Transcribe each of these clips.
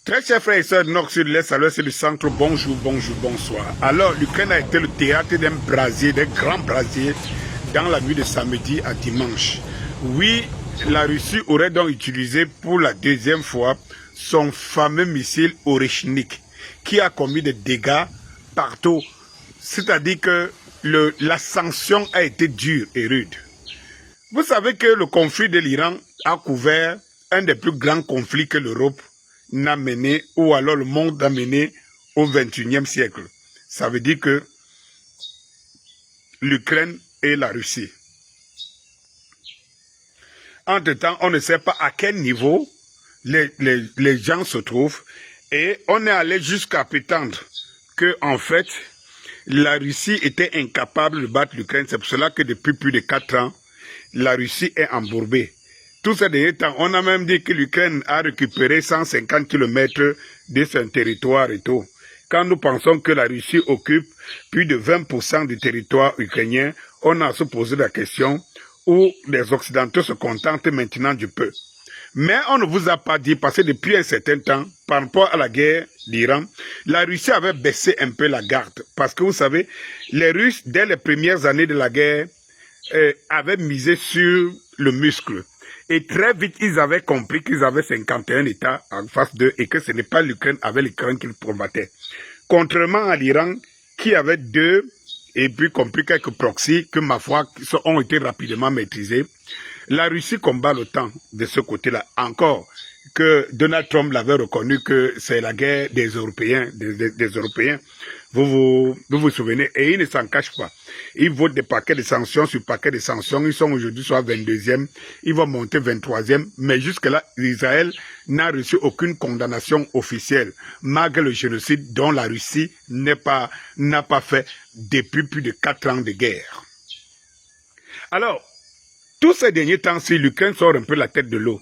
Très chers frères et sœurs du Nord, Sud, l'Est, à l'Ouest et du Centre, bonjour, bonjour, bonsoir. Alors, l'Ukraine a été le théâtre d'un brasier, d'un grand brasier, dans la nuit de samedi à dimanche. Oui, la Russie aurait donc utilisé pour la deuxième fois son fameux missile Oreshnik, qui a commis des dégâts partout. C'est-à-dire que la sanction a été dure et rude. Vous savez que le conflit de l'Iran a couvert un des plus grands conflits que l'Europe n'a mené, ou alors le monde a mené au XXIe siècle. Ça veut dire que l'Ukraine et la Russie. Entre-temps, on ne sait pas à quel niveau les gens se trouvent, et on est allé jusqu'à prétendre que, en fait, la Russie était incapable de battre l'Ukraine. C'est pour cela que depuis plus de 4 ans, la Russie est embourbée. Tous ces derniers temps, on a même dit que l'Ukraine a récupéré 150 km de son territoire et tout. Quand nous pensons que la Russie occupe plus de 20% du territoire ukrainien, on a à se poser la question où les Occidentaux se contentent maintenant du peu. Mais on ne vous a pas dit, parce que depuis un certain temps, par rapport à la guerre d'Iran, la Russie avait baissé un peu la garde. Parce que vous savez, les Russes, dès les premières années de la guerre, avaient misé sur le muscle. Et très vite, ils avaient compris qu'ils avaient 51 États en face d'eux et que ce n'est pas l'Ukraine avec l'Ukraine qu'ils combattaient. Contrairement à l'Iran, qui avait 2, et puis compris quelques proxys, que ma foi, ont été rapidement maîtrisés, la Russie combat l'OTAN de ce côté-là. Encore que Donald Trump l'avait reconnu que c'est la guerre des Européens, des Européens. Vous vous souvenez, et ils ne s'en cachent pas. Ils votent des paquets de sanctions sur paquets de sanctions. Ils sont aujourd'hui soit 22e, ils vont monter 23e. Mais jusque-là, Israël n'a reçu aucune condamnation officielle, malgré le génocide dont la Russie n'a pas fait depuis plus de 4 ans de guerre. Alors, tous ces derniers temps-ci, l'Ukraine sort un peu la tête de l'eau,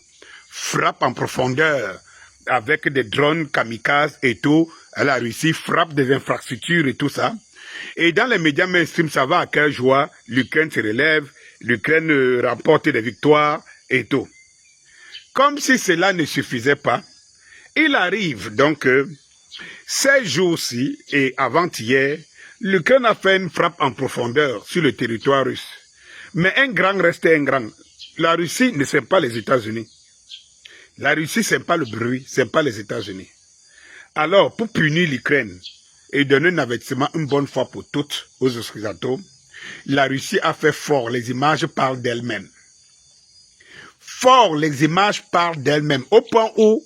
frappe en profondeur avec des drones kamikazes et tout. La Russie frappe des infrastructures et tout ça. Et dans les médias mainstream, ça va à quelle joie, l'Ukraine se relève, l'Ukraine remporte des victoires et tout. Comme si cela ne suffisait pas, il arrive donc ces jours-ci et avant-hier, l'Ukraine a fait une frappe en profondeur sur le territoire russe. Mais un grand restait un grand. La Russie ne sait pas les États-Unis. La Russie, c'est pas le bruit, c'est pas les États-Unis. Alors, pour punir l'Ukraine et donner un avertissement une bonne fois pour toutes aux Occidentaux, la Russie a fait fort. Les images parlent d'elles-mêmes. Fort, les images parlent d'elles-mêmes. Au point où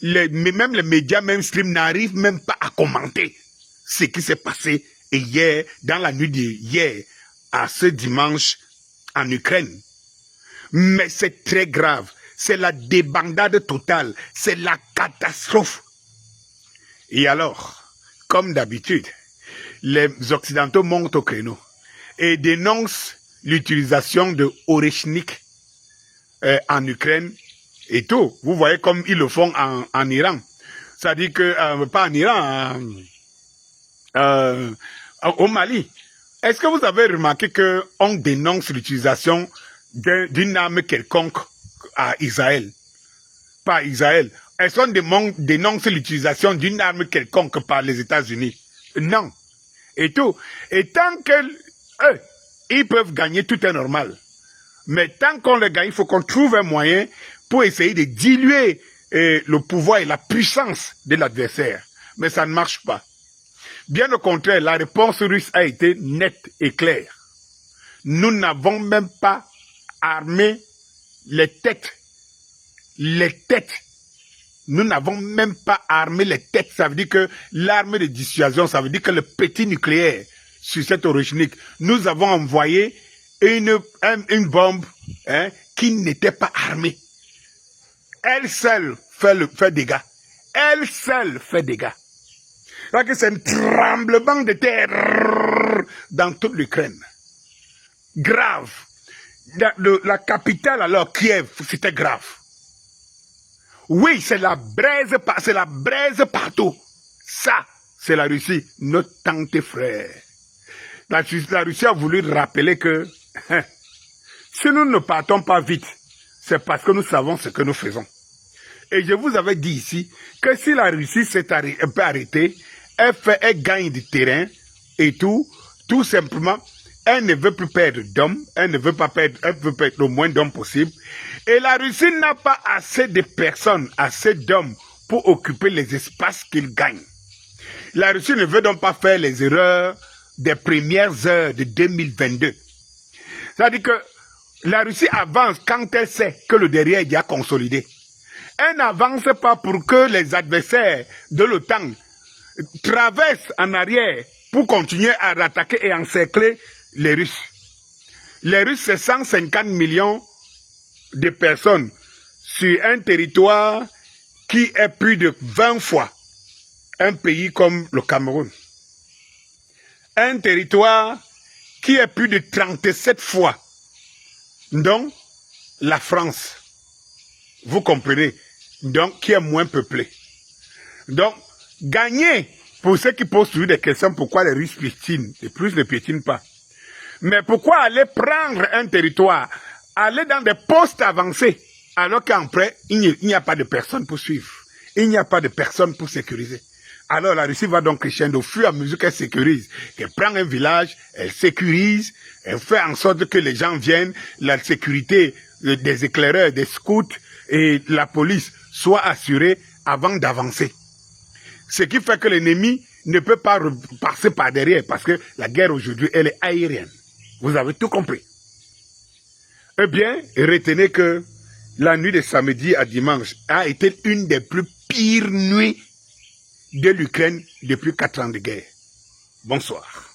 même les médias mainstream n'arrivent même pas à commenter ce qui s'est passé hier, dans la nuit d'hier à ce dimanche en Ukraine. Mais c'est très grave. C'est la débandade totale. C'est la catastrophe. Et alors, comme d'habitude, les Occidentaux montent au créneau et dénoncent l'utilisation de Oreshnik en Ukraine et tout. Vous voyez comme ils le font en Iran. C'est-à-dire que, pas en Iran, au Mali. Est-ce que vous avez remarqué qu'on dénonce l'utilisation d'une arme quelconque à Israël? Pas Israël. Est-ce qu'on dénonce l'utilisation d'une arme quelconque par les États-Unis? Non. Et tout. Et tant qu'eux, ils peuvent gagner, tout est normal. Mais tant qu'on le gagne, il faut qu'on trouve un moyen pour essayer de diluer le pouvoir et la puissance de l'adversaire. Mais ça ne marche pas. Bien au contraire, la réponse russe a été nette et claire. Nous n'avons même pas armé les têtes. Les têtes. Nous n'avons même pas armé les têtes. Ça veut dire que l'arme de dissuasion, ça veut dire que le petit nucléaire sur cette Oreshnik, nous avons envoyé une bombe qui n'était pas armée. Elle seule fait dégâts. Elle seule fait dégâts. C'est un tremblement de terre dans toute l'Ukraine. Grave. La capitale alors, Kiev, c'était grave. Oui, c'est la braise partout. Ça, c'est la Russie, notre tante frère. La Russie a voulu rappeler que si nous ne partons pas vite, c'est parce que nous savons ce que nous faisons. Et je vous avais dit ici que si la Russie s'est un peu arrêtée, elle gagne du terrain et tout simplement, elle ne veut plus perdre d'hommes, elle veut perdre le moins d'hommes possible. Et la Russie n'a pas assez de personnes, assez d'hommes pour occuper les espaces qu'il gagne. La Russie ne veut donc pas faire les erreurs des premières heures de 2022. C'est-à-dire que la Russie avance quand elle sait que le derrière est déjà consolidé. Elle n'avance pas pour que les adversaires de l'OTAN traversent en arrière pour continuer à attaquer et encercler les Russes. Les Russes, c'est 150 millions de personnes sur un territoire qui est plus de 20 fois un pays comme le Cameroun. Un territoire qui est plus de 37 fois donc la France. Vous comprenez? Donc, qui est moins peuplé. Donc, gagner, pour ceux qui posent toujours des questions, pourquoi les Russes piétinent? Les plus ne piétinent pas. Mais pourquoi aller prendre un territoire, aller dans des postes avancés, alors qu'après, il n'y a pas de personne pour suivre. Il n'y a pas de personne pour sécuriser. Alors la Russie va donc crescendo au fur et à mesure qu'elle sécurise. Elle prend un village, elle sécurise, elle fait en sorte que les gens viennent, la sécurité des éclaireurs, des scouts et la police soit assurée avant d'avancer. Ce qui fait que l'ennemi ne peut pas passer par derrière parce que la guerre aujourd'hui, elle est aérienne. Vous avez tout compris. Eh bien, retenez que la nuit de samedi à dimanche a été une des plus pires nuits de l'Ukraine depuis 4 ans de guerre. Bonsoir.